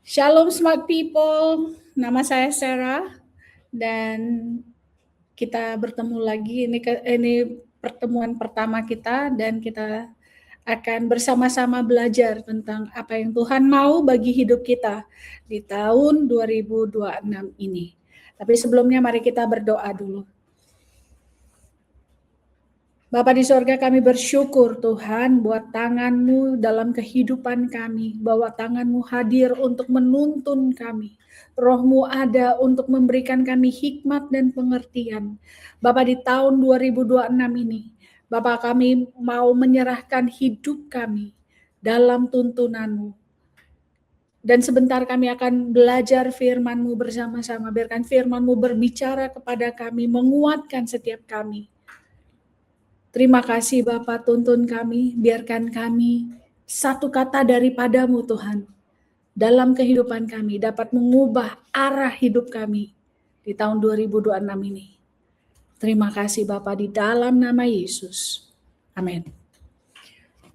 Shalom smart people, nama saya Sarah dan kita bertemu lagi. Ini pertemuan pertama kita dan kita akan bersama-sama belajar tentang apa yang Tuhan mau bagi hidup kita di tahun 2026 ini. Tapi sebelumnya mari kita berdoa dulu. Bapa di sorga, kami bersyukur Tuhan buat tangan-Mu dalam kehidupan kami, bahwa tangan-Mu hadir untuk menuntun kami. Roh-Mu ada untuk memberikan kami hikmat dan pengertian. Bapa, di tahun 2026 ini, Bapa, kami mau menyerahkan hidup kami dalam tuntunan-Mu. Dan sebentar kami akan belajar firman-Mu bersama-sama. Biarkan firman-Mu berbicara kepada kami, menguatkan setiap kami. Terima kasih Bapa, tuntun kami, biarkan kami satu kata daripadamu Tuhan dalam kehidupan kami dapat mengubah arah hidup kami di tahun 2026 ini. Terima kasih Bapa, di dalam nama Yesus. Amin.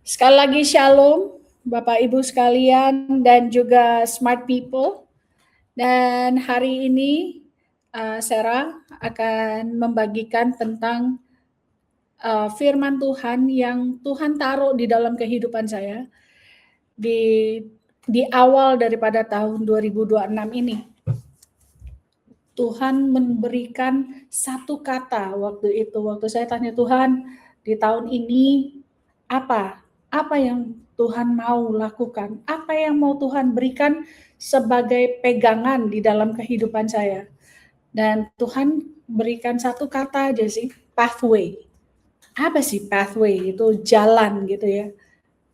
Sekali lagi shalom Bapak Ibu sekalian dan juga smart people. Dan hari ini Sarah akan membagikan tentang firman Tuhan yang Tuhan taruh di dalam kehidupan saya di awal daripada tahun 2026 ini. Tuhan memberikan satu kata waktu saya tanya Tuhan, di tahun ini apa yang Tuhan mau lakukan, apa yang mau Tuhan berikan sebagai pegangan di dalam kehidupan saya. Dan Tuhan berikan satu kata aja sih, pathway. Apa sih pathway? Itu jalan gitu ya.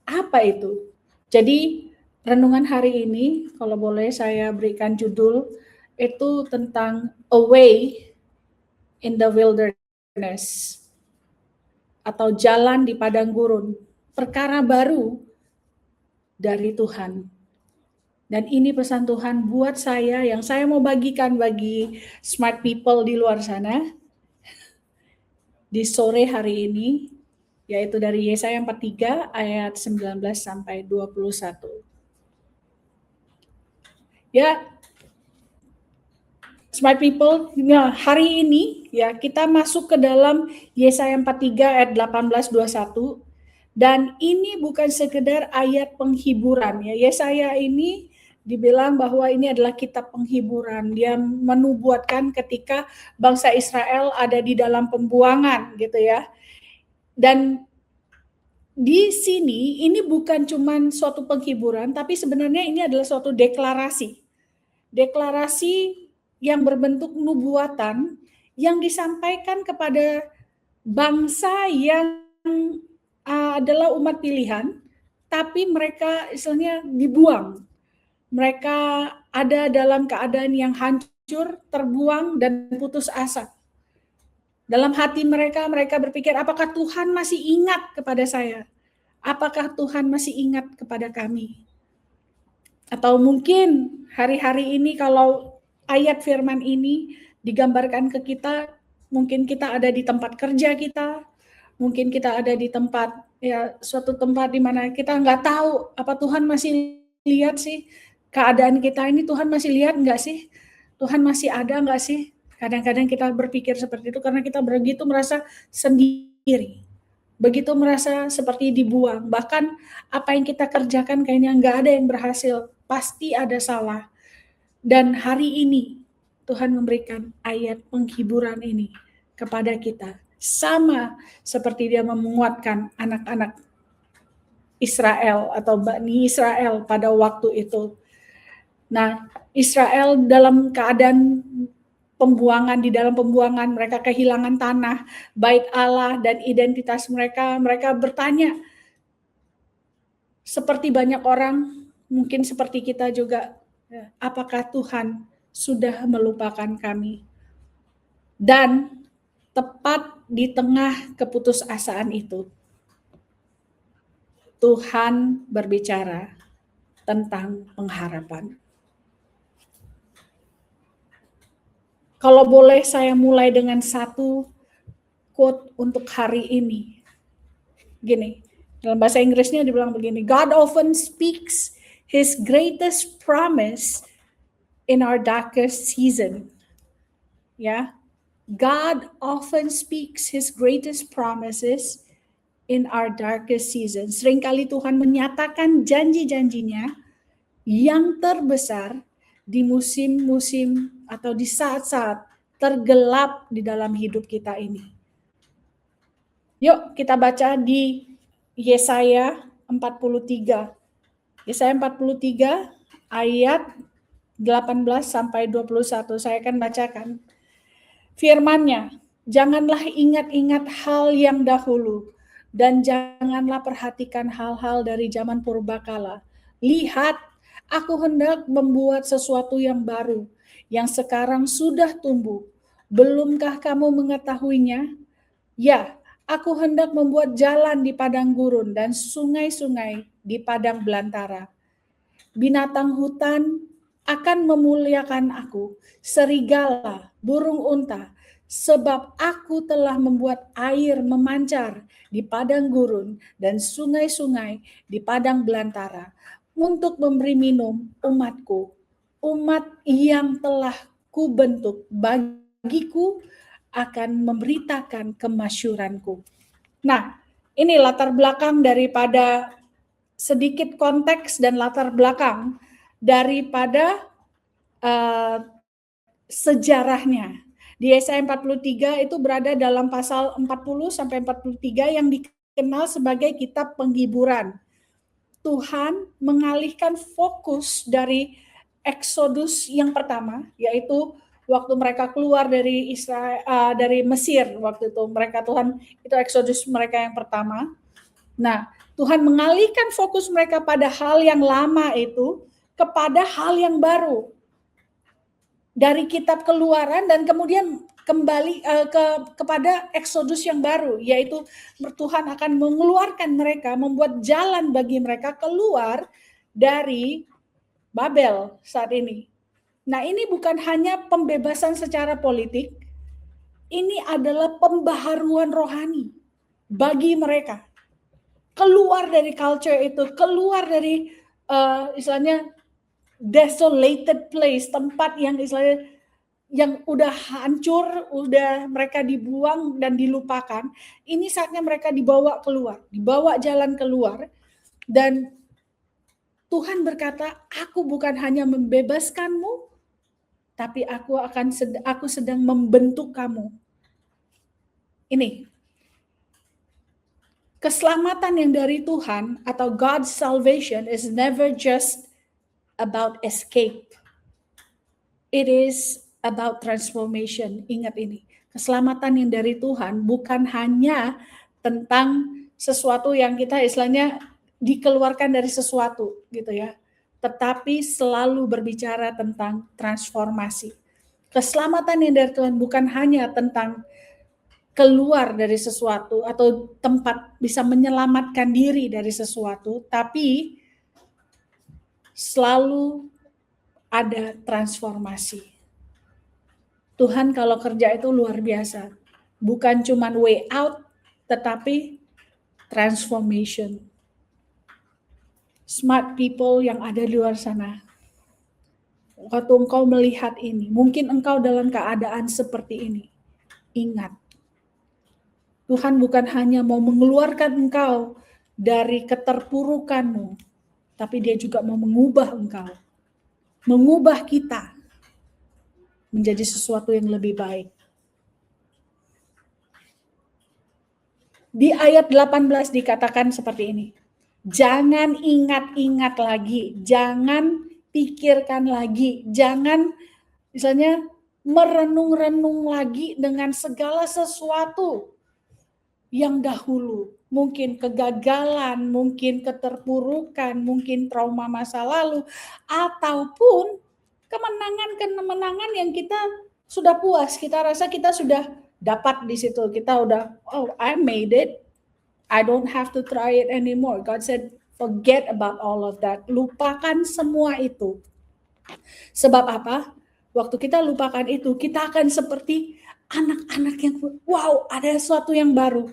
Apa itu? Jadi renungan hari ini, kalau boleh saya berikan judul, itu tentang a way in the wilderness. Atau jalan di padang gurun. Perkara baru dari Tuhan. Dan ini pesan Tuhan buat saya, yang saya mau bagikan bagi smart people di luar sana. Di sore hari ini, yaitu dari Yesaya 43 ayat 19 sampai 21. Ya, smart people, nah hari ini ya kita masuk ke dalam Yesaya 43 ayat 18-21, dan ini bukan sekedar ayat penghiburan ya. Yesaya ini dibilang bahwa ini adalah kitab penghiburan. Dia menubuatkan ketika bangsa Israel ada di dalam pembuangan gitu ya. Dan di sini ini bukan cuma suatu penghiburan, tapi sebenarnya ini adalah suatu deklarasi. Deklarasi yang berbentuk nubuatan yang disampaikan kepada bangsa yang adalah umat pilihan, tapi mereka istilahnya dibuang. Mereka ada dalam keadaan yang hancur, terbuang, dan putus asa. Dalam hati mereka berpikir, apakah Tuhan masih ingat kepada saya? Apakah Tuhan masih ingat kepada kami? Atau mungkin hari-hari ini kalau ayat firman ini digambarkan ke kita, mungkin kita ada di tempat kerja kita, mungkin kita ada di tempat, ya suatu tempat di mana kita nggak tahu, apa Tuhan masih lihat sih keadaan kita ini, Tuhan masih lihat nggak sih? Tuhan masih ada nggak sih? Kadang-kadang kita berpikir seperti itu karena kita begitu merasa sendiri. Begitu merasa seperti dibuang. Bahkan apa yang kita kerjakan kayaknya nggak ada yang berhasil. Pasti ada salah. Dan hari ini Tuhan memberikan ayat penghiburan ini kepada kita. Sama seperti dia menguatkan anak-anak Israel atau Bani Israel pada waktu itu. Nah, Israel dalam keadaan pembuangan, di dalam pembuangan mereka kehilangan tanah, bait Allah dan identitas mereka. Mereka bertanya, seperti banyak orang, mungkin seperti kita juga, apakah Tuhan sudah melupakan kami? Dan tepat di tengah keputusasaan itu, Tuhan berbicara tentang pengharapan. Kalau boleh saya mulai dengan satu quote untuk hari ini. Gini, dalam bahasa Inggrisnya dibilang begini, God often speaks His greatest promise in our darkest season. Ya, God often speaks His greatest promises in our darkest season. Seringkali Tuhan menyatakan janji-janjinya yang terbesar di musim-musim atau di saat-saat tergelap di dalam hidup kita ini. Yuk kita baca di Yesaya 43. Yesaya 43 ayat 18 sampai 21. Saya akan bacakan. Firman-Nya, janganlah ingat-ingat hal yang dahulu, dan janganlah perhatikan hal-hal dari zaman purbakala. Lihat, aku hendak membuat sesuatu yang baru, yang sekarang sudah tumbuh. Belumkah kamu mengetahuinya? Ya, aku hendak membuat jalan di padang gurun dan sungai-sungai di padang belantara. Binatang hutan akan memuliakan aku, serigala, burung unta, sebab aku telah membuat air memancar di padang gurun dan sungai-sungai di padang belantara untuk memberi minum umatku, umat yang telah kubentuk bagiku akan memberitakan kemasyuranku. Nah, ini latar belakang daripada sedikit konteks dan latar belakang daripada sejarahnya. Di Yesaya 43 itu berada dalam pasal 40 sampai 43 yang dikenal sebagai kitab penghiburan. Tuhan mengalihkan fokus dari Exodus yang pertama, yaitu waktu mereka keluar dari dari Mesir waktu itu, Tuhan itu Exodus mereka yang pertama. Nah, Tuhan mengalihkan fokus mereka pada hal yang lama itu kepada hal yang baru. Dari kitab Keluaran dan kemudian kembali kepada Exodus yang baru, yaitu Tuhan akan mengeluarkan mereka, membuat jalan bagi mereka keluar dari Babel saat ini. Nah, ini bukan hanya pembebasan secara politik, ini adalah pembaharuan rohani bagi mereka. Keluar dari culture itu, keluar dari istilahnya desolated place, tempat yang istilahnya yang udah hancur, udah mereka dibuang dan dilupakan. Ini saatnya mereka dibawa keluar, dibawa jalan keluar. Dan Tuhan berkata, aku bukan hanya membebaskanmu, tapi aku sedang membentuk kamu. Ini keselamatan yang dari Tuhan atau God's salvation is never just about escape. It is about transformation. Ingat ini. Keselamatan yang dari Tuhan bukan hanya tentang sesuatu yang kita istilahnya dikeluarkan dari sesuatu gitu ya. Tetapi selalu berbicara tentang transformasi. Keselamatan yang dari Tuhan bukan hanya tentang keluar dari sesuatu atau tempat bisa menyelamatkan diri dari sesuatu, tapi selalu ada transformasi. Tuhan kalau kerja itu luar biasa. Bukan cuma way out, tetapi transformation. Smart people yang ada di luar sana. Waktu engkau melihat ini, mungkin engkau dalam keadaan seperti ini. Ingat, Tuhan bukan hanya mau mengeluarkan engkau dari keterpurukanmu, tapi Dia juga mau mengubah engkau. Mengubah kita menjadi sesuatu yang lebih baik. Di ayat 18 dikatakan seperti ini. Jangan ingat-ingat lagi, jangan pikirkan lagi, jangan misalnya merenung-renung lagi dengan segala sesuatu yang dahulu. Mungkin kegagalan, mungkin keterpurukan, mungkin trauma masa lalu, ataupun kemenangan-kemenangan yang kita sudah puas, kita rasa kita sudah dapat di situ, kita udah, oh I made it, I don't have to try it anymore. God said, forget about all of that, lupakan semua itu. Sebab apa? Waktu kita lupakan itu, kita akan seperti anak-anak yang, wow, ada sesuatu yang baru.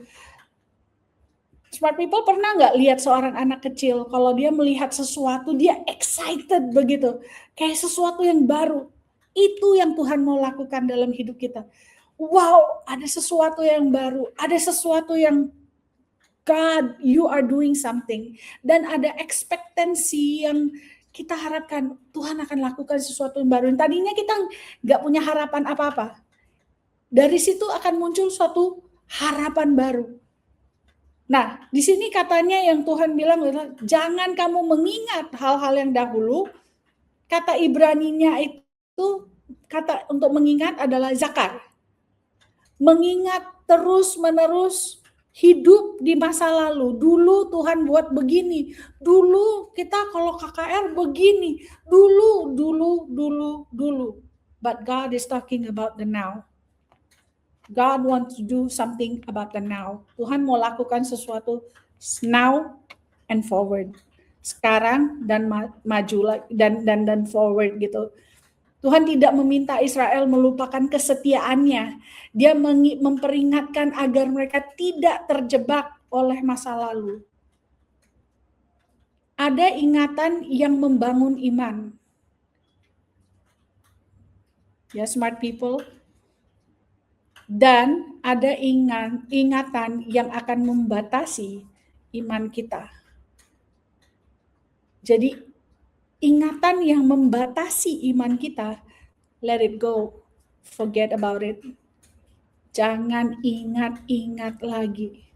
Smart people pernah nggak lihat seorang anak kecil, kalau dia melihat sesuatu, dia excited begitu. Kayak sesuatu yang baru. Itu yang Tuhan mau lakukan dalam hidup kita. Wow, ada sesuatu yang baru. Ada sesuatu yang God, you are doing something. Dan ada ekspektasi yang kita harapkan Tuhan akan lakukan sesuatu yang baru. Tadinya kita nggak punya harapan apa-apa. Dari situ akan muncul suatu harapan baru. Nah, di sini katanya yang Tuhan bilang adalah jangan kamu mengingat hal-hal yang dahulu. Kata Ibraninya itu, kata untuk mengingat adalah zakar. Mengingat terus-menerus hidup di masa lalu. Dulu Tuhan buat begini. Dulu kita kalau KKR begini. Dulu. But God is talking about the now. God wants to do something about the now. Tuhan mau lakukan sesuatu now and forward. Sekarang dan maju dan forward gitu. Tuhan tidak meminta Israel melupakan kesetiaannya. Dia memperingatkan agar mereka tidak terjebak oleh masa lalu. Ada ingatan yang membangun iman. Ya, smart people. Dan ada ingatan yang akan membatasi iman kita. Jadi ingatan yang membatasi iman kita, let it go, forget about it. Jangan ingat-ingat lagi.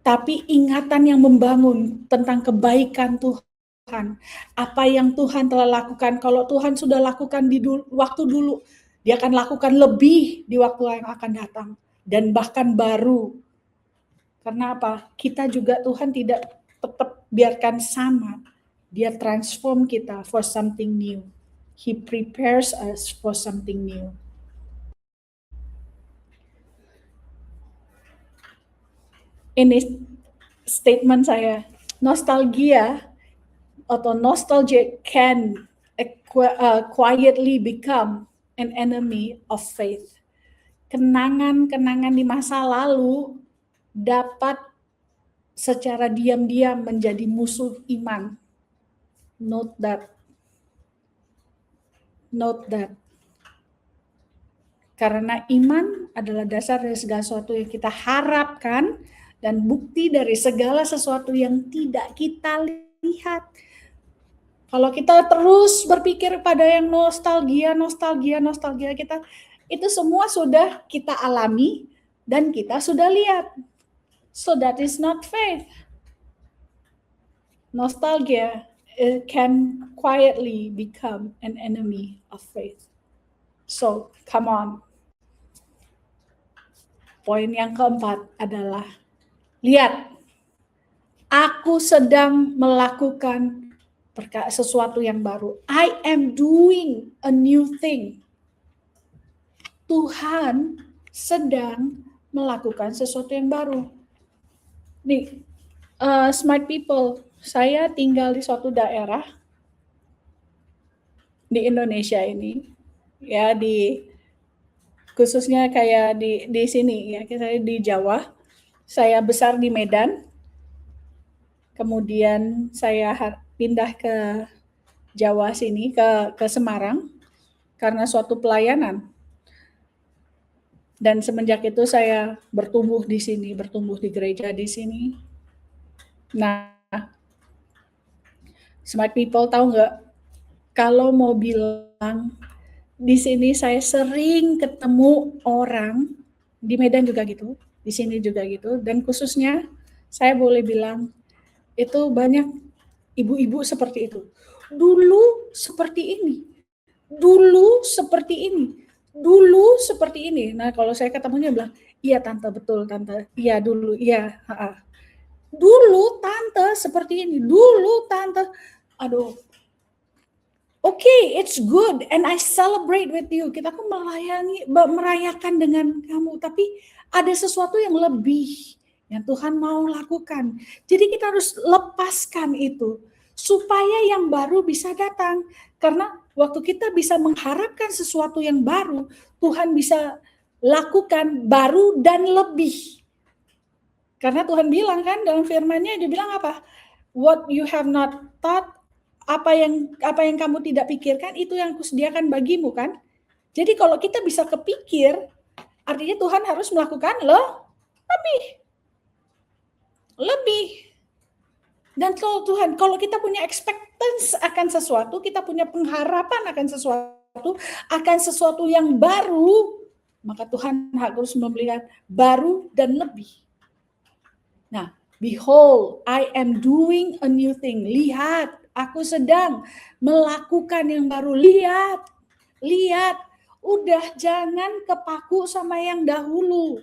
Tapi ingatan yang membangun tentang kebaikan Tuhan. Apa yang Tuhan telah lakukan. Kalau Tuhan sudah lakukan di waktu dulu, Dia akan lakukan lebih di waktu yang akan datang. Dan bahkan baru. Karena apa? Kita juga Tuhan tidak tetap biarkan sama. Dia transform kita for something new. He prepares us for something new. Ini statement saya. Nostalgia atau nostalgia can quietly become an enemy of faith. Kenangan-kenangan di masa lalu dapat secara diam-diam menjadi musuh iman. Note that. Karena iman adalah dasar dari segala sesuatu yang kita harapkan dan bukti dari segala sesuatu yang tidak kita lihat. Kalau kita terus berpikir pada yang nostalgia kita, itu semua sudah kita alami dan kita sudah lihat. So that is not faith. Nostalgia can quietly become an enemy of faith. So, come on. Poin yang keempat adalah, lihat, aku sedang melakukan sesuatu yang baru. I am doing a new thing. Tuhan sedang melakukan sesuatu yang baru. Nih, smart people, saya tinggal di suatu daerah di Indonesia ini, ya khususnya kayak di sini ya, saya di Jawa. Saya besar di Medan. Kemudian saya pindah ke Jawa sini, ke Semarang karena suatu pelayanan. Dan semenjak itu saya bertumbuh di sini, bertumbuh di gereja di sini. Nah, smart people tahu nggak? Kalau mau bilang di sini saya sering ketemu orang, di Medan juga gitu, di sini juga gitu, dan khususnya saya boleh bilang itu banyak ibu-ibu seperti itu. Dulu seperti ini, dulu seperti ini, dulu seperti ini. Nah, kalau saya ketemunya bilang, iya tante, betul tante, iya dulu, iya. Dulu tante seperti ini, dulu tante, aduh. Okay, it's good and I celebrate with you. Kita pun merayakan dengan kamu, tapi ada sesuatu yang lebih yang Tuhan mau lakukan. Jadi kita harus lepaskan itu supaya yang baru bisa datang. Karena waktu kita bisa mengharapkan sesuatu yang baru, Tuhan bisa lakukan baru dan lebih. Karena Tuhan bilang kan dalam firman-Nya, dia bilang apa? What you have not thought, apa yang kamu tidak pikirkan, itu yang kusediakan bagimu kan. Jadi kalau kita bisa kepikir, artinya Tuhan harus melakukan lebih. Dan kalau kita punya expectance akan sesuatu, kita punya pengharapan akan sesuatu yang baru, maka Tuhan harus memberikan baru dan lebih. Nah, behold, I am doing a new thing. Lihat, aku sedang melakukan yang baru. Lihat. Udah jangan kepaku sama yang dahulu.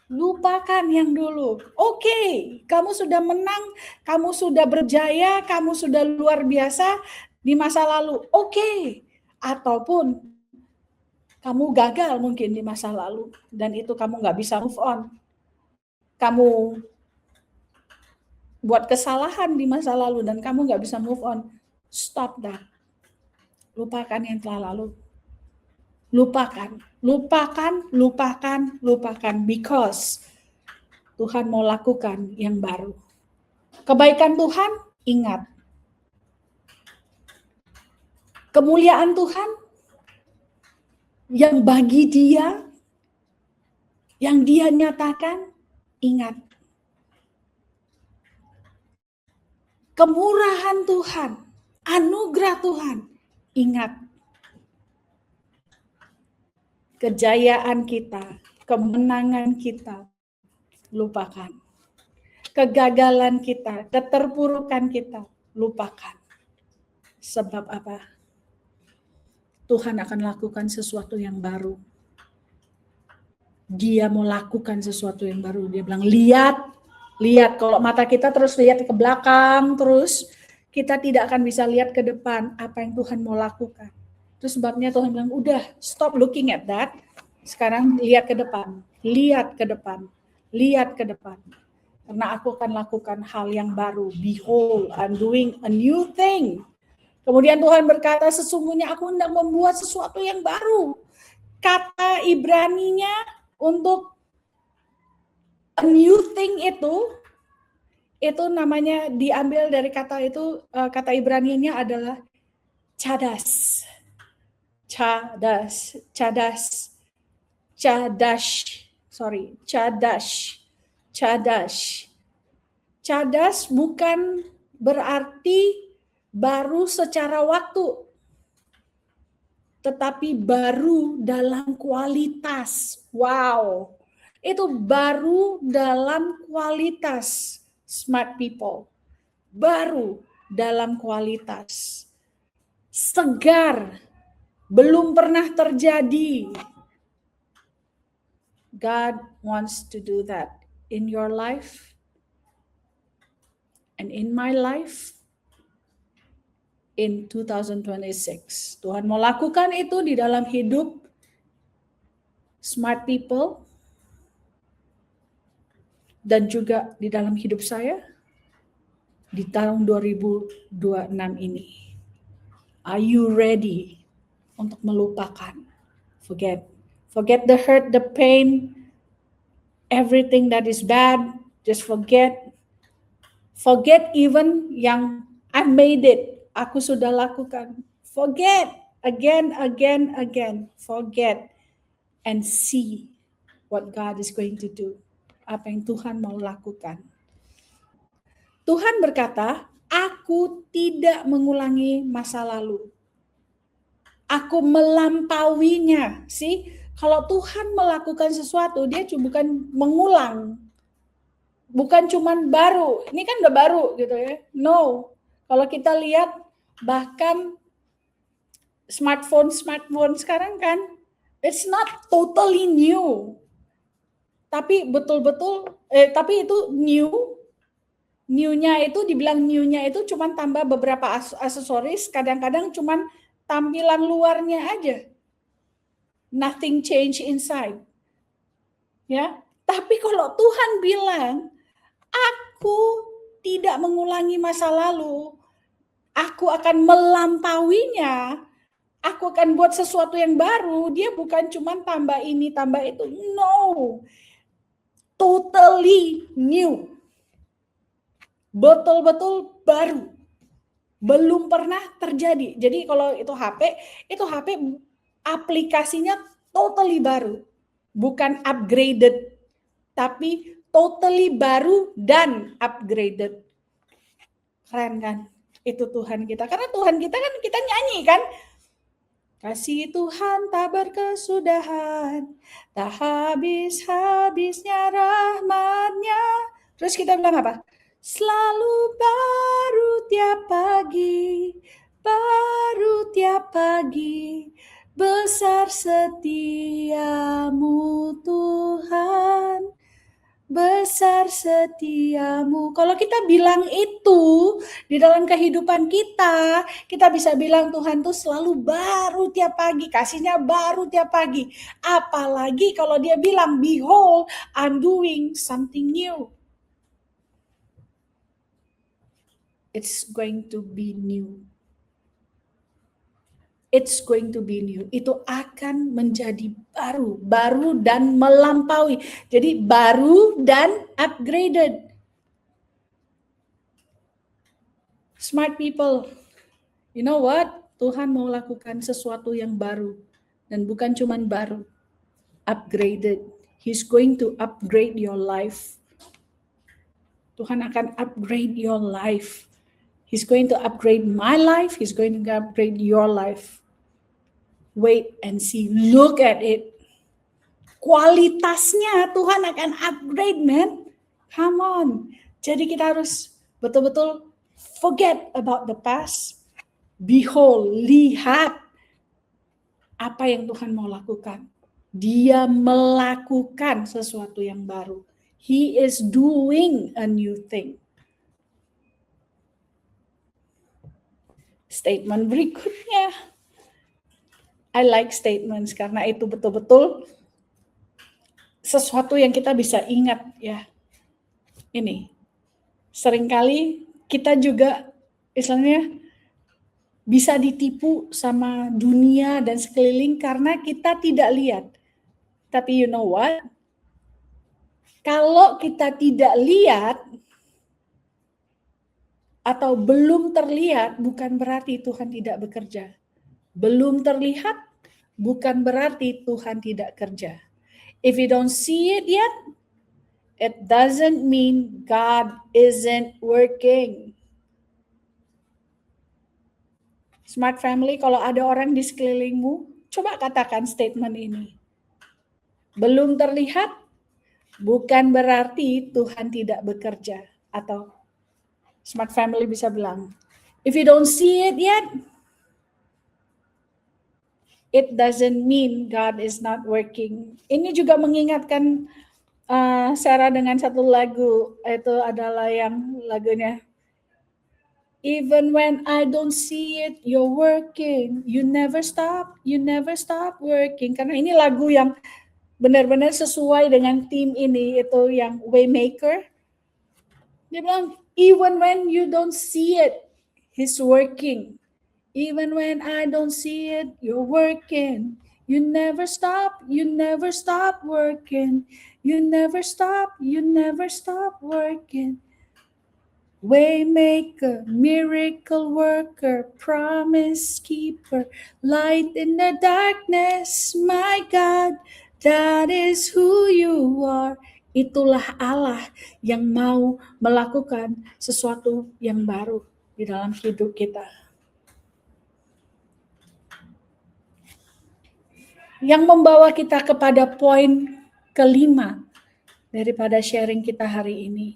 Lupakan yang dulu. Oke, kamu sudah menang, kamu sudah berjaya, kamu sudah luar biasa di masa lalu. Oke. Ataupun kamu gagal mungkin di masa lalu dan itu kamu nggak bisa move on. Kamu buat kesalahan di masa lalu dan kamu nggak bisa move on. Stop that. Lupakan yang telah lalu. Lupakan. Because Tuhan mau lakukan yang baru. Kebaikan Tuhan, ingat. Kemuliaan Tuhan, yang bagi dia, yang dia nyatakan, ingat. Kemurahan Tuhan, anugerah Tuhan, ingat. Kejayaan kita, kemenangan kita, lupakan. Kegagalan kita, keterpurukan kita, lupakan. Sebab apa? Tuhan akan lakukan sesuatu yang baru. Dia mau lakukan sesuatu yang baru. Dia bilang, lihat. Kalau mata kita terus lihat ke belakang, terus kita tidak akan bisa lihat ke depan apa yang Tuhan mau lakukan. Itu sebabnya Tuhan bilang, udah stop looking at that. Sekarang lihat ke depan. Karena aku akan lakukan hal yang baru. Behold, I'm doing a new thing. Kemudian Tuhan berkata, sesungguhnya aku hendak membuat sesuatu yang baru. Kata Ibraninya untuk a new thing itu namanya diambil dari kata itu, kata Ibraninya adalah cadas. Cadas bukan berarti baru secara waktu, tetapi baru dalam kualitas. Wow, itu baru dalam kualitas, smart people. Baru dalam kualitas. Segar, belum pernah terjadi. God wants to do that in your life and in my life in 2026. Tuhan mau lakukan itu di dalam hidup smart people dan juga di dalam hidup saya di tahun 2026 ini. Are you ready untuk melupakan? Forget the hurt, the pain, everything that is bad. Just forget. Forget even yang I made it. Aku sudah lakukan. Forget. Again. Forget. And see what God is going to do. Apa yang Tuhan mau lakukan. Tuhan berkata, aku tidak mengulangi masa lalu. Aku melampauinya. Kalau Tuhan melakukan sesuatu, dia bukan mengulang. Bukan cuman baru. Ini kan udah baru gitu ya. No. Kalau kita lihat bahkan smartphone sekarang kan, it's not totally new. Tapi tapi itu new. New-nya itu dibilang new-nya itu cuman tambah beberapa aksesoris, kadang-kadang cuman tampilan luarnya aja. Nothing change inside. Ya, tapi kalau Tuhan bilang, aku tidak mengulangi masa lalu, aku akan melampauinya, aku akan buat sesuatu yang baru, dia bukan cuma tambah ini, tambah itu. No. totally new. Betul-betul baru. Belum pernah terjadi. Jadi kalau itu HP aplikasinya totally baru. Bukan upgraded, tapi totally baru dan upgraded. Keren kan? Itu Tuhan kita. Karena Tuhan kita kan kita nyanyi kan? Kasih Tuhan tak berkesudahan, tak habis-habisnya rahmat-Nya. Terus kita bilang apa? Selalu baru tiap pagi, besar setiamu Tuhan. Besar setiamu. Kalau kita bilang itu di dalam kehidupan kita, kita bisa bilang Tuhan tuh selalu baru tiap pagi, kasihnya baru tiap pagi. Apalagi kalau dia bilang, behold, I'm doing something new. It's going to be new. It's going to be new. Itu akan menjadi baru dan melampaui. Jadi baru dan upgraded. Smart people, you know what? Tuhan mau lakukan sesuatu yang baru. Dan bukan cuma baru, upgraded. He's going to upgrade your life. Tuhan akan upgrade your life. He's going to upgrade my life. He's going to upgrade your life. Wait and see. Look at it. Kualitasnya Tuhan akan upgrade, man. Come on. Jadi kita harus betul-betul forget about the past. Behold, lihat apa yang Tuhan mau lakukan. Dia melakukan sesuatu yang baru. He is doing a new thing. Statement berikutnya. I like statements karena itu betul-betul sesuatu yang kita bisa ingat ya. Ini. Seringkali kita juga istilahnya bisa ditipu sama dunia dan sekeliling karena kita tidak lihat. Tapi you know what? Kalau kita tidak lihat atau belum terlihat, bukan berarti Tuhan tidak bekerja. Belum terlihat, bukan berarti Tuhan tidak kerja. If you don't see it yet, it doesn't mean God isn't working. Smart family, kalau ada orang di sekelilingmu, coba katakan statement ini. Belum terlihat, bukan berarti Tuhan tidak bekerja. Atau smart family bisa bilang, if you don't see it yet, it doesn't mean God is not working. Ini juga mengingatkan Sarah dengan satu lagu, itu adalah yang lagunya, even when I don't see it, you're working. You never stop working. Karena ini lagu yang benar-benar sesuai dengan tim ini, itu yang Waymaker. Dia bilang, even when you don't see it, He's working. Even when I don't see it, you're working. You never stop working. You never stop working. Waymaker, miracle worker, promise keeper, light in the darkness, my God, that is who you are. Itulah Allah yang mau melakukan sesuatu yang baru di dalam hidup kita. Yang membawa kita kepada poin kelima daripada sharing kita hari ini.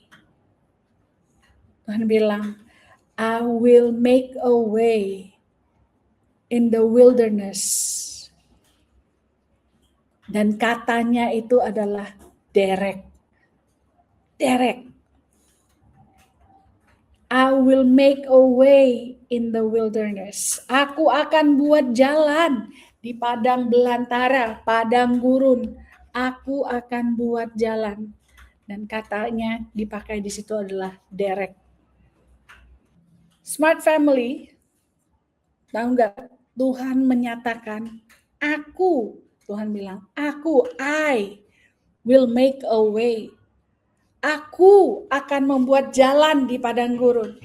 Tuhan bilang, I will make a way in the wilderness. Dan katanya itu adalah Derek. I will make a way in the wilderness. Aku akan buat jalan di padang belantara, padang gurun. Aku akan buat jalan. Dan katanya dipakai di situ adalah Derek. Smart family, tahu nggak? Tuhan menyatakan, Tuhan bilang, I will make a way. Aku akan membuat jalan di padang gurun.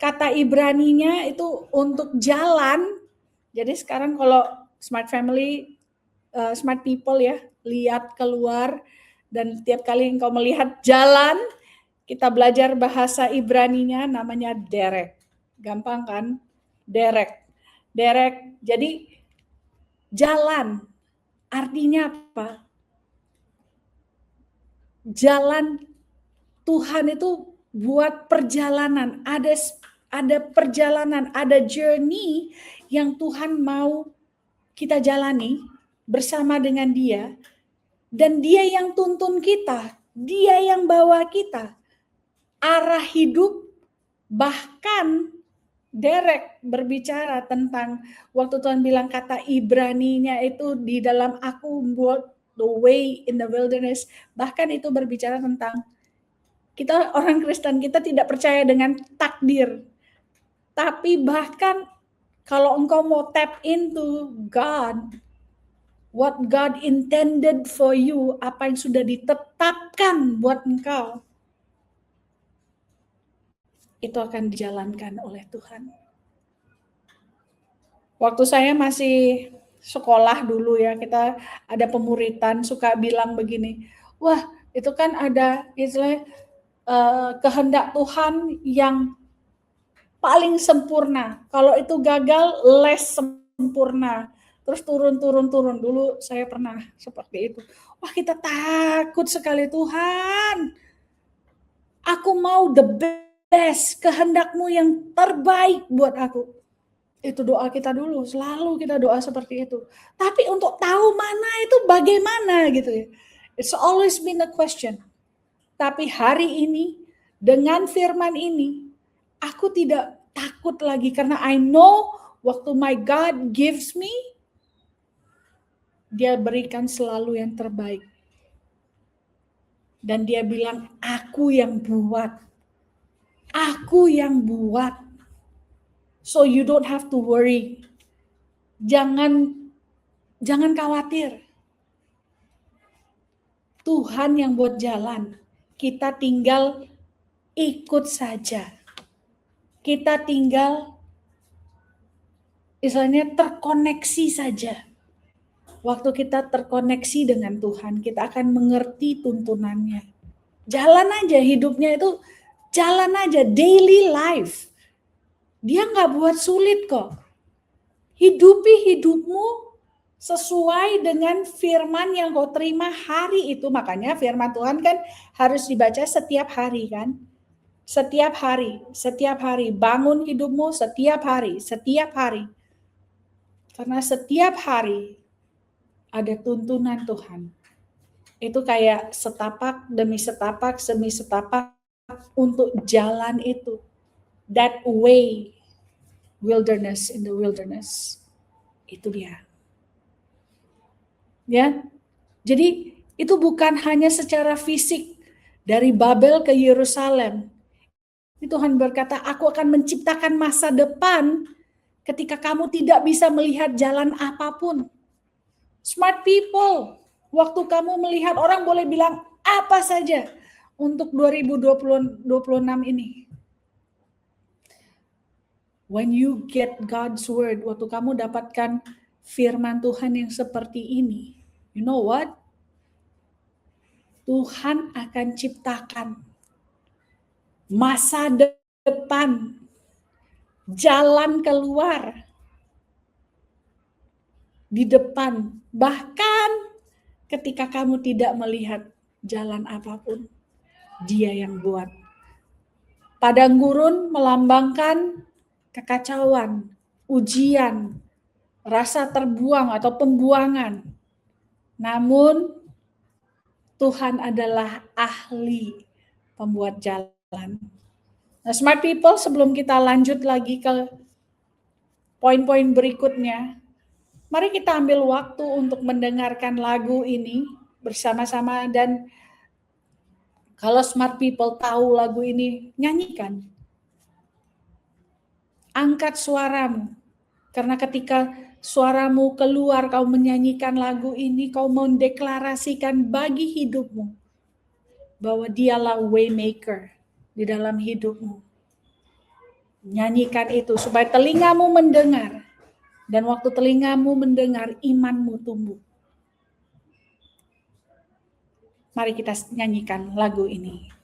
Kata Ibraninya itu untuk jalan. Jadi sekarang kalau smart family, smart people ya, lihat keluar dan tiap kali engkau melihat jalan, kita belajar bahasa Ibraninya namanya derek. Gampang kan? Derek. Derek. Jadi jalan artinya apa? Jalan Tuhan itu buat perjalanan, ada perjalanan, ada journey yang Tuhan mau kita jalani bersama dengan Dia, dan Dia yang tuntun kita, Dia yang bawa kita arah hidup. Bahkan Derek berbicara tentang waktu Tuhan bilang kata Ibraninya itu di dalam aku buat the way in the wilderness, bahkan itu berbicara tentang kita orang Kristen, kita tidak percaya dengan takdir. Tapi bahkan kalau engkau mau tap into God, what God intended for you, apa yang sudah ditetapkan buat engkau, itu akan dijalankan oleh Tuhan. Waktu saya masih sekolah dulu ya, kita ada pemuritan suka bilang begini, wah itu kan ada istilahnya kehendak Tuhan yang paling sempurna. Kalau itu gagal, less sempurna. Terus turun. Dulu saya pernah seperti itu. Wah kita takut sekali, Tuhan. Aku mau the best, kehendakmu yang terbaik buat aku. Itu doa kita dulu, selalu kita doa seperti itu. Tapi untuk tahu mana itu bagaimana gitu ya. It's always been a question. Tapi hari ini, dengan firman ini, aku tidak takut lagi karena I know waktu my God gives me, Dia berikan selalu yang terbaik. Dan Dia bilang, aku yang buat. Aku yang buat. So you don't have to worry. Jangan khawatir. Tuhan yang buat jalan. Kita tinggal ikut saja. Kita tinggal istilahnya terkoneksi saja. Waktu kita terkoneksi dengan Tuhan, kita akan mengerti tuntunannya. Jalan aja hidupnya itu, jalan aja daily life. Dia nggak buat sulit kok. Hidupi hidupmu sesuai dengan firman yang kau terima hari itu. Makanya firman Tuhan kan harus dibaca setiap hari kan. Setiap hari. Bangun hidupmu setiap hari. Karena setiap hari ada tuntunan Tuhan. Itu kayak setapak demi setapak untuk jalan itu. That way, wilderness in the wilderness. Itu dia. Ya. Jadi itu bukan hanya secara fisik dari Babel ke Yerusalem. Tuhan berkata, aku akan menciptakan masa depan ketika kamu tidak bisa melihat jalan apapun. Smart people, waktu kamu melihat orang boleh bilang apa saja untuk 2026 ini. When you get God's word, waktu kamu dapatkan firman Tuhan yang seperti ini, you know what? Tuhan akan ciptakan masa depan, jalan keluar di depan, bahkan ketika kamu tidak melihat jalan apapun, Dia yang buat. Padang gurun melambangkan kekacauan, ujian, rasa terbuang atau pembuangan. Namun Tuhan adalah ahli pembuat jalan. Nah, smart people, sebelum kita lanjut lagi ke poin-poin berikutnya, mari kita ambil waktu untuk mendengarkan lagu ini bersama-sama, dan kalau smart people tahu lagu ini, nyanyikan. Angkat suaramu, karena ketika suaramu keluar, kau menyanyikan lagu ini, kau mendeklarasikan bagi hidupmu bahwa dialah waymaker di dalam hidupmu. Nyanyikan itu supaya telingamu mendengar. Dan waktu telingamu mendengar, imanmu tumbuh. Mari kita nyanyikan lagu ini.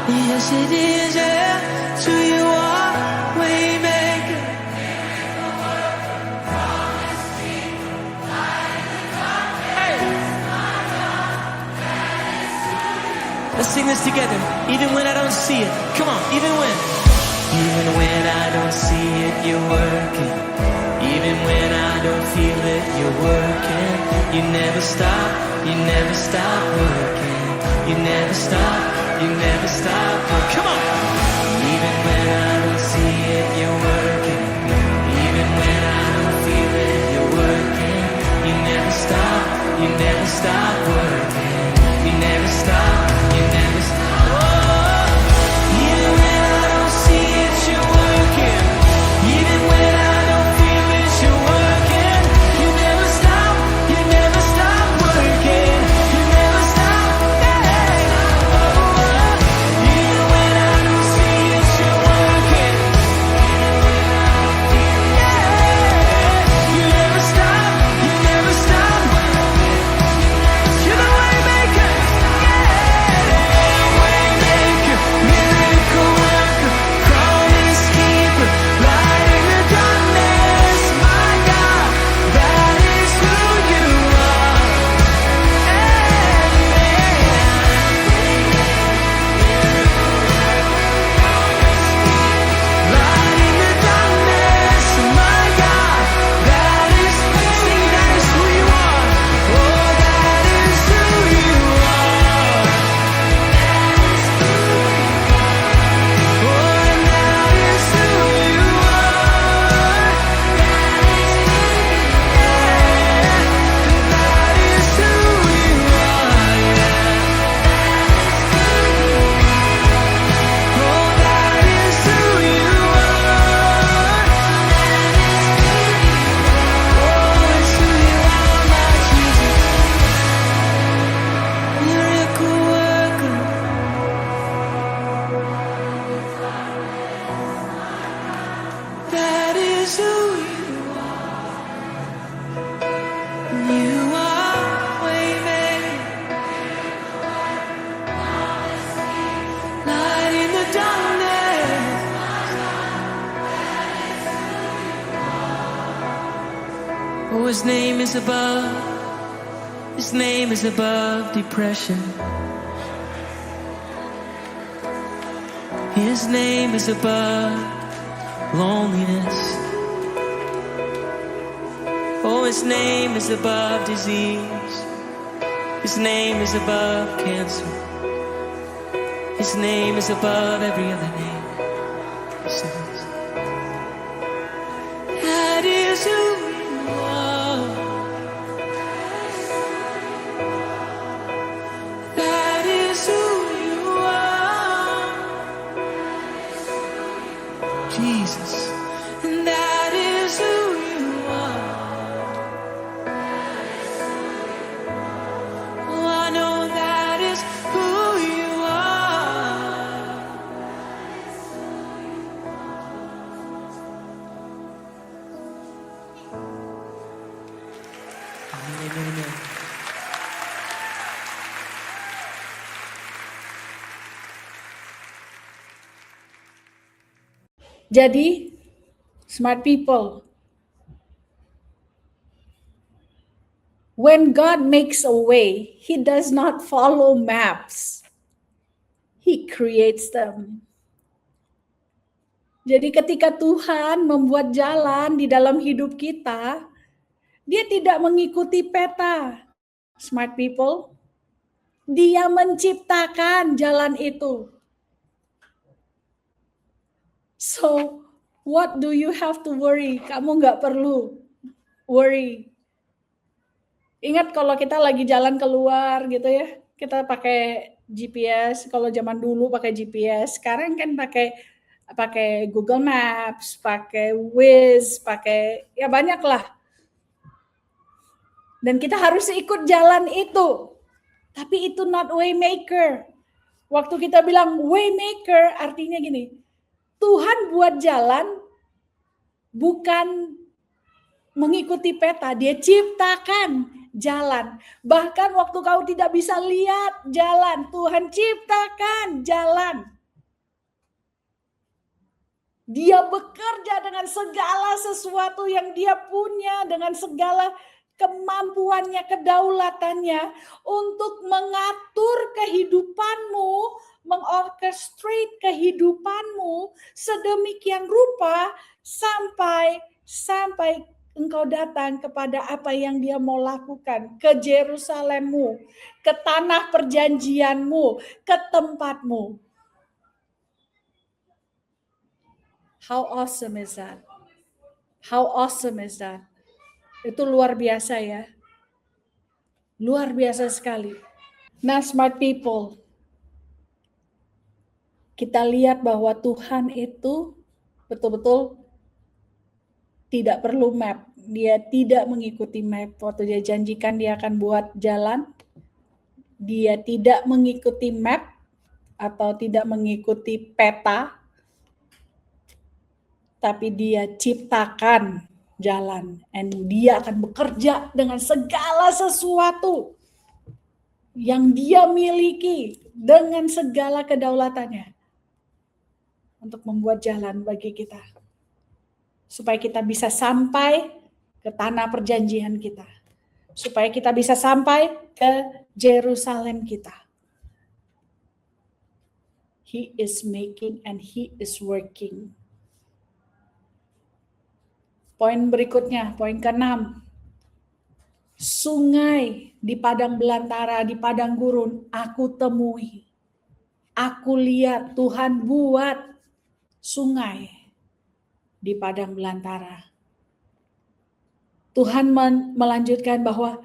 Yes, it is, yeah. To you are waymaker. Let's sing this together. Even when I don't see it. Come on, even when. Even when I don't see it, you're working. Even when I don't feel it, you're working. You never stop working. You never stop working. Come on. Even when I don't see it, you're working. Even when I don't feel it, you're working. You never stop working. You never stop. Oh, even when I don't see it, you're working. Even when I don't feel it, you're working. You never stop working. You never stop, yeah. Oh, even when I don't see it, you're working. Yeah, you never stop. You're the way maker, yeah. Waymaker, miracle worker, promise keeper, light in the darkness, my God, that is who you are. Light in the darkness, my God, that is who you are. Oh, that is who you are. Oh, and that is who you are. That is who you are. Oh, that is who you are. Oh, it's who you are, my Jesus. Miracle worker. That is who you are. You are waymaker, light in the darkness. Oh, his name is above. His name is above depression. His name is above loneliness. Oh, his name is above disease. His name is above cancer. His name is above every other name. That is who you are. That is who you are. Jesus. And that is who you are. Oh, I know that is who you are. Amen, amen, amen. Jadi, smart people, when God makes a way, He does not follow maps. He creates them. Jadi ketika Tuhan membuat jalan di dalam hidup kita, Dia tidak mengikuti peta. Smart people, Dia menciptakan jalan itu. So, what do you have to worry? Kamu nggak perlu worry. Ingat kalau kita lagi jalan keluar gitu ya, kita pakai GPS. Kalau zaman dulu pakai GPS, sekarang kan pakai Google Maps, pakai Waze, pakai ya banyak lah. Dan kita harus ikut jalan itu. Tapi itu not way maker. Waktu kita bilang way maker artinya gini. Tuhan buat jalan bukan mengikuti peta, Dia ciptakan jalan. Bahkan waktu kau tidak bisa lihat jalan, Tuhan ciptakan jalan. Dia bekerja dengan segala sesuatu yang Dia punya, dengan segala kemampuannya, kedaulatannya untuk mengatur kehidupanmu, mengorchestrate kehidupanmu sedemikian rupa sampai engkau datang kepada apa yang dia mau lakukan, ke Yerusalemmu, ke tanah perjanjianmu, ke tempatmu. How awesome is that? How awesome is that? Itu luar biasa ya. Luar biasa sekali. Nah, smart people, kita lihat bahwa Tuhan itu betul-betul tidak perlu map. Dia tidak mengikuti map. Waktu dia janjikan dia akan buat jalan, dia tidak mengikuti map atau tidak mengikuti peta, tapi dia ciptakan jalan. And dia akan bekerja dengan segala sesuatu yang dia miliki dengan segala kedaulatannya untuk membuat jalan bagi kita. Supaya kita bisa sampai ke tanah perjanjian kita. Supaya kita bisa sampai ke Yerusalem kita. He is making and he is working. Poin berikutnya, poin ke-6. Sungai di padang belantara, di padang gurun, aku temui. Aku lihat Tuhan buat sungai di padang belantara. Tuhan melanjutkan bahwa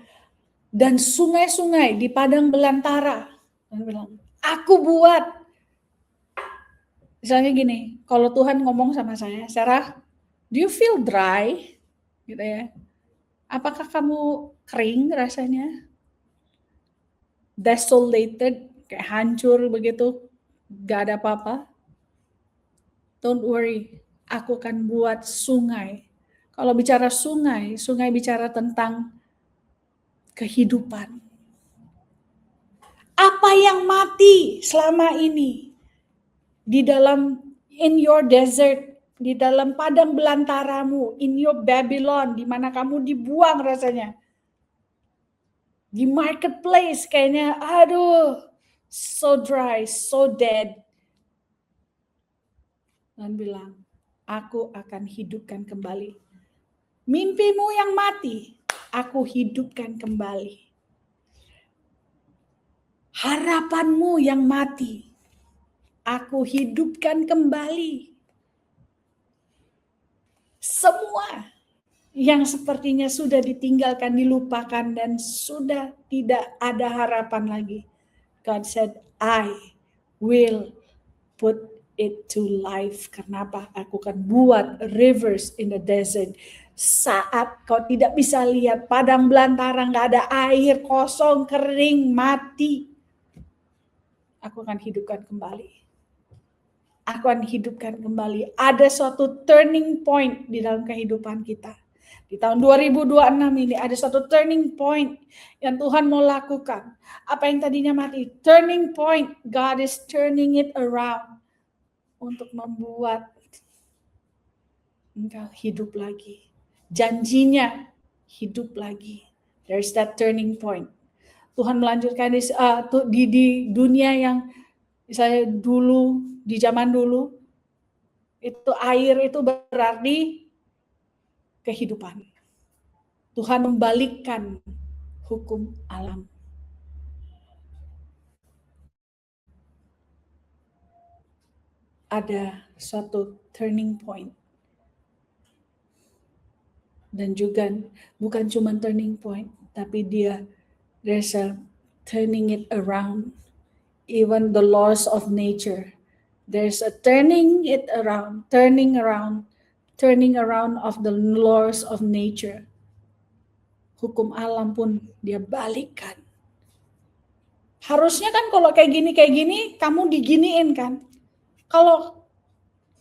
dan sungai-sungai di padang belantara. Tuhan bilang, aku buat. Misalnya gini, kalau Tuhan ngomong sama saya, Sarah, do you feel dry? Gitu ya. Apakah kamu kering rasanya? Desolated, kayak hancur begitu, gak ada apa-apa? Don't worry, aku akan buat sungai. Kalau bicara sungai, sungai bicara tentang kehidupan. Apa yang mati selama ini di dalam in your desert, di dalam padang belantaramu, in your Babylon, di mana kamu dibuang rasanya. Di marketplace kayaknya, aduh, so dry, so dead. Dan bilang, aku akan hidupkan kembali. Mimpimu yang mati, aku hidupkan kembali. Harapanmu yang mati, aku hidupkan kembali. Semua yang sepertinya sudah ditinggalkan, dilupakan, dan sudah tidak ada harapan lagi. God said, I will put it to life. Kenapa? Aku akan buat rivers in the desert. Saat kau tidak bisa lihat padang belantara, nggak ada air, kosong, kering, mati, aku akan hidupkan kembali. Aku akan hidupkan kembali. Ada suatu turning point di dalam kehidupan kita. Di tahun 2026 ini ada suatu turning point yang Tuhan mau lakukan. Apa yang tadinya mati, turning point, God is turning it around untuk membuat engkau hidup lagi. Janjinya hidup lagi. There's that turning point. Tuhan melanjutkan di dunia yang misalnya dulu, di zaman dulu, itu air itu berarti kehidupan. Tuhan membalikkan hukum alam. Ada suatu turning point. Dan juga bukan cuma turning point, tapi there's a turning it around. Even the laws of nature, there's a turning around of the laws of nature. Hukum alam pun dia balikkan. Harusnya kan kalau kayak gini, kamu diginiin kan. Kalau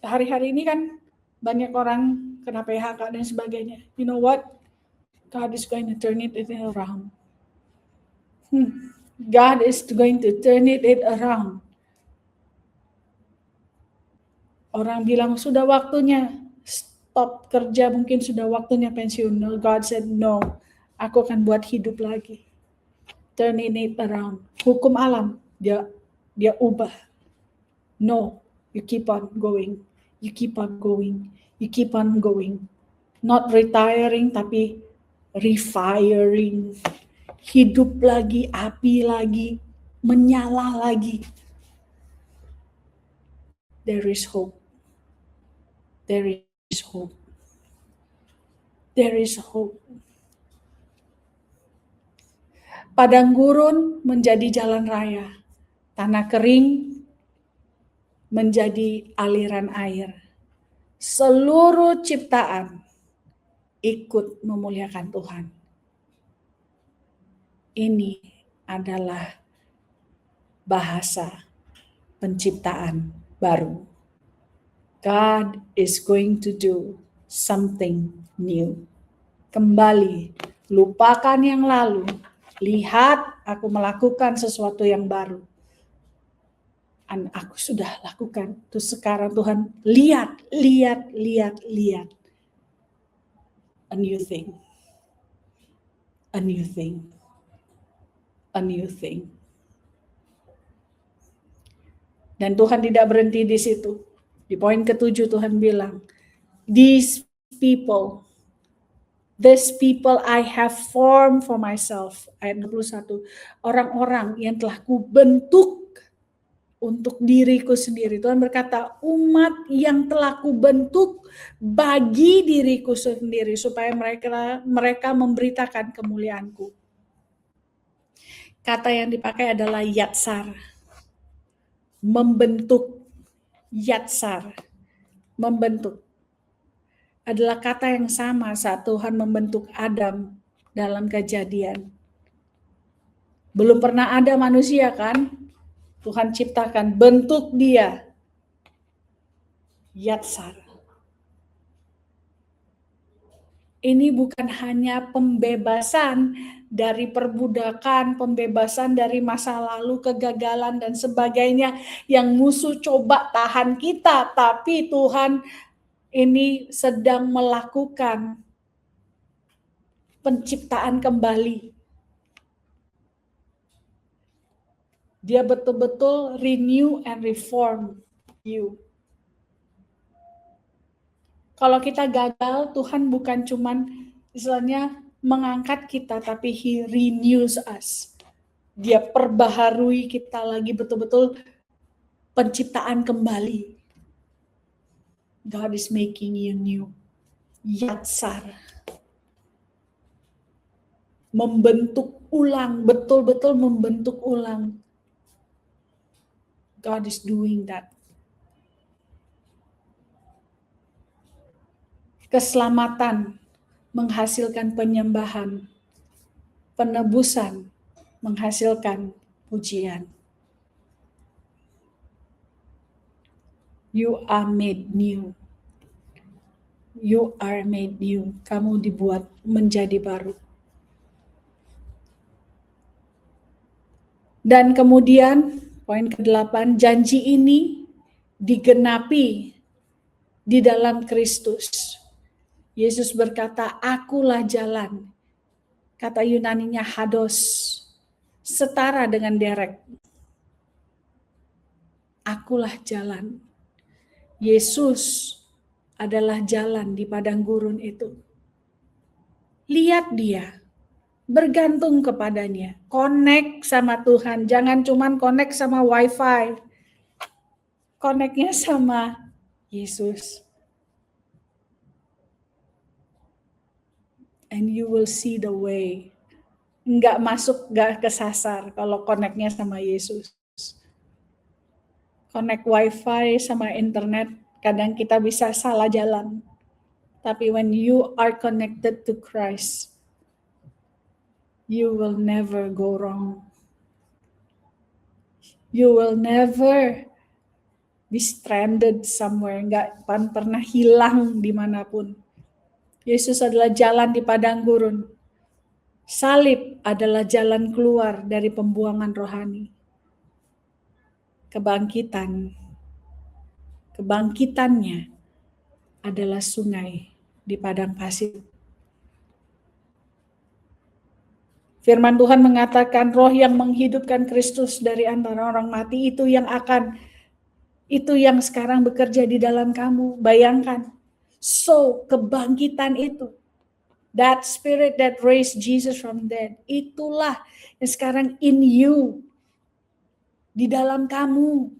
hari-hari ini kan banyak orang kena PHK dan sebagainya. You know what? God is going to turn it around. God is going to turn it around. Orang bilang sudah waktunya stop kerja, mungkin sudah waktunya pensiun. No, God said no. Aku akan buat hidup lagi. Turning it around. Hukum alam, dia ubah. No, you keep on going. You keep on going. You keep on going. Not retiring, tapi refiring. Hidup lagi, api lagi, menyala lagi. There is hope. There is hope. There is hope. Padang gurun menjadi jalan raya. Tanah kering menjadi aliran air. Seluruh ciptaan ikut memuliakan Tuhan. Ini adalah bahasa penciptaan baru. God is going to do something new. Kembali, lupakan yang lalu. Lihat, aku melakukan sesuatu yang baru. Dan aku sudah lakukan. Terus sekarang Tuhan, lihat. A new thing. A new thing. A new thing. Dan Tuhan tidak berhenti di situ. Di poin ke-7 Tuhan bilang, These people I have formed for myself. Ayat 21. Orang-orang yang telah kubentuk untuk diriku sendiri. Tuhan berkata, umat yang telah kubentuk bagi diriku sendiri, supaya mereka memberitakan kemuliaanku. Kata yang dipakai adalah yatsar. Membentuk. Yatsar. Membentuk. Adalah kata yang sama saat Tuhan membentuk Adam dalam Kejadian. Belum pernah ada manusia kan? Tuhan ciptakan, bentuk dia. Yatsar. Ini bukan hanya pembebasan dari perbudakan, pembebasan dari masa lalu, kegagalan dan sebagainya yang musuh coba tahan kita, tapi Tuhan ini sedang melakukan penciptaan kembali. Dia betul-betul renew and reform you. Kalau kita gagal, Tuhan bukan cuman istilahnya mengangkat kita, tapi He renews us. Dia perbaharui kita lagi, betul-betul penciptaan kembali. God is making you new. Yatsar. Membentuk ulang, betul-betul membentuk ulang. God is doing that. Keselamatan menghasilkan penyembahan. Penebusan menghasilkan pujian. You are made new. You are made new. Kamu dibuat menjadi baru. Dan kemudian poin ke-8, janji ini digenapi di dalam Kristus. Yesus berkata, akulah jalan. Kata Yunaninya hados, setara dengan derek. Akulah jalan. Yesus adalah jalan di padang gurun itu. Lihat dia, bergantung kepadanya, connect sama Tuhan. Jangan cuman connect sama wifi, connectnya sama Yesus. And you will see the way. Enggak masuk, enggak kesasar kalau connectnya sama Yesus. Connect wifi sama internet, kadang kita bisa salah jalan. Tapi when you are connected to Christ, you will never go wrong. You will never be stranded somewhere, enggak pernah hilang dimanapun. Yesus adalah jalan di padang gurun. Salib adalah jalan keluar dari pembuangan rohani. Kebangkitannya adalah sungai di padang pasir. Firman Tuhan mengatakan roh yang menghidupkan Kristus dari antara orang mati itu yang sekarang bekerja di dalam kamu. Bayangkan. So, kebangkitan itu, that spirit that raised Jesus from dead, itulah yang sekarang in you, di dalam kamu,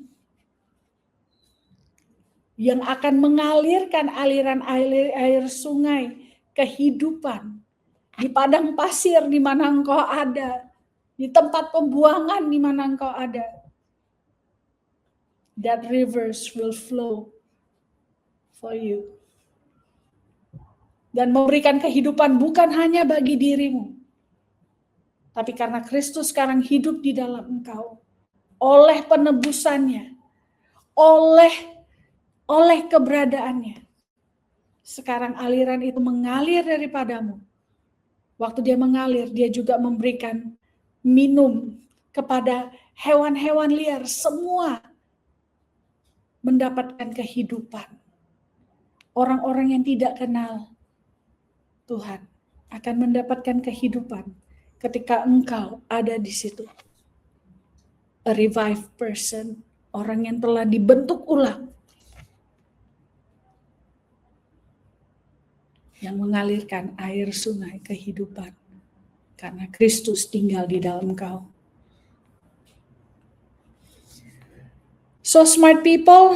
yang akan mengalirkan aliran air sungai kehidupan di padang pasir di mana engkau ada, di tempat pembuangan di mana engkau ada. That rivers will flow for you. Dan memberikan kehidupan bukan hanya bagi dirimu, tapi karena Kristus sekarang hidup di dalam engkau, oleh penebusannya, oleh keberadaannya. Sekarang aliran itu mengalir daripadamu. Waktu dia mengalir, dia juga memberikan minum kepada hewan-hewan liar. Semua mendapatkan kehidupan. Orang-orang yang tidak kenal Tuhan akan mendapatkan kehidupan ketika engkau ada di situ. A revived person, orang yang telah dibentuk ulang, yang mengalirkan air sungai kehidupan karena Kristus tinggal di dalam engkau. So smart people,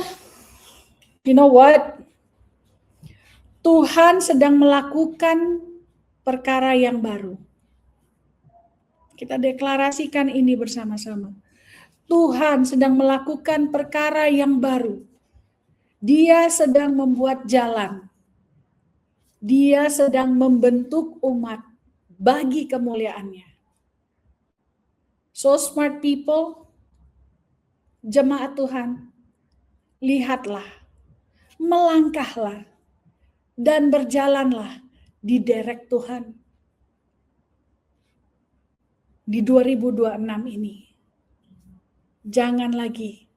you know what? Tuhan sedang melakukan perkara yang baru. Kita deklarasikan ini bersama-sama. Tuhan sedang melakukan perkara yang baru. Dia sedang membuat jalan. Dia sedang membentuk umat bagi kemuliaannya. So smart people, jemaat Tuhan, lihatlah, melangkahlah, dan berjalanlah di derek Tuhan. Di 2026 ini, jangan lagi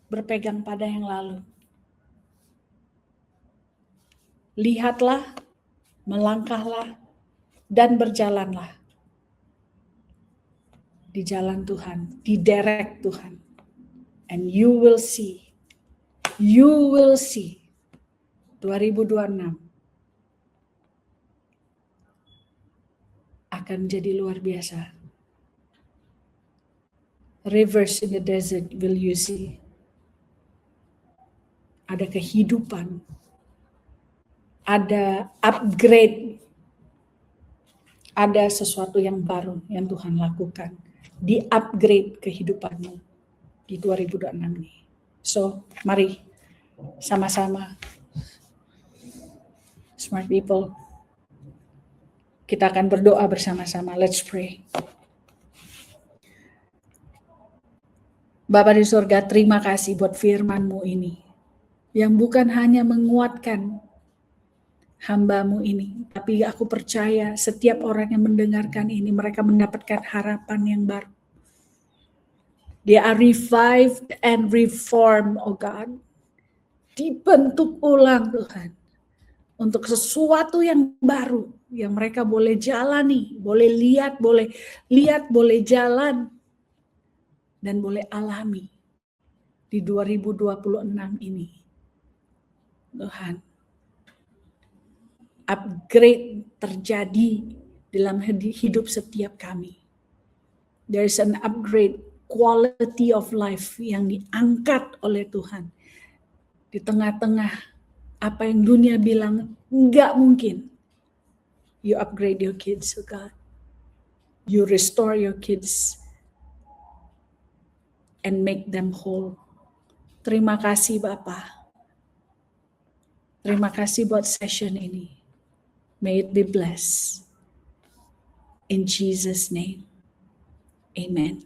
berpegang pada yang lalu. Lihatlah, melangkahlah, dan berjalanlah di jalan Tuhan, di derek Tuhan. And you will see 2026 akan menjadi luar biasa. Rivers in the desert will you see. Ada kehidupan, ada upgrade, ada sesuatu yang baru yang Tuhan lakukan. Di upgrade kehidupanmu di 2026 ini. So, mari sama-sama, smart people, kita akan berdoa bersama-sama. Let's pray. Bapa di surga, terima kasih buat firman-Mu ini, yang bukan hanya menguatkan hamba-Mu ini, tapi aku percaya setiap orang yang mendengarkan ini, mereka mendapatkan harapan yang baru. They are revived and reformed, oh God. Dibentuk ulang Tuhan, untuk sesuatu yang baru, yang mereka boleh jalani, boleh lihat, boleh jalan, dan boleh alami di 2026 ini. Tuhan, upgrade terjadi dalam hidup setiap kami. There is an upgrade, quality of life yang diangkat oleh Tuhan. Di tengah-tengah apa yang dunia bilang enggak mungkin. You upgrade your kids, oh God. You restore your kids and make them whole. Terima kasih Bapa. Terima kasih buat session ini. May it be blessed. In Jesus' name, amen.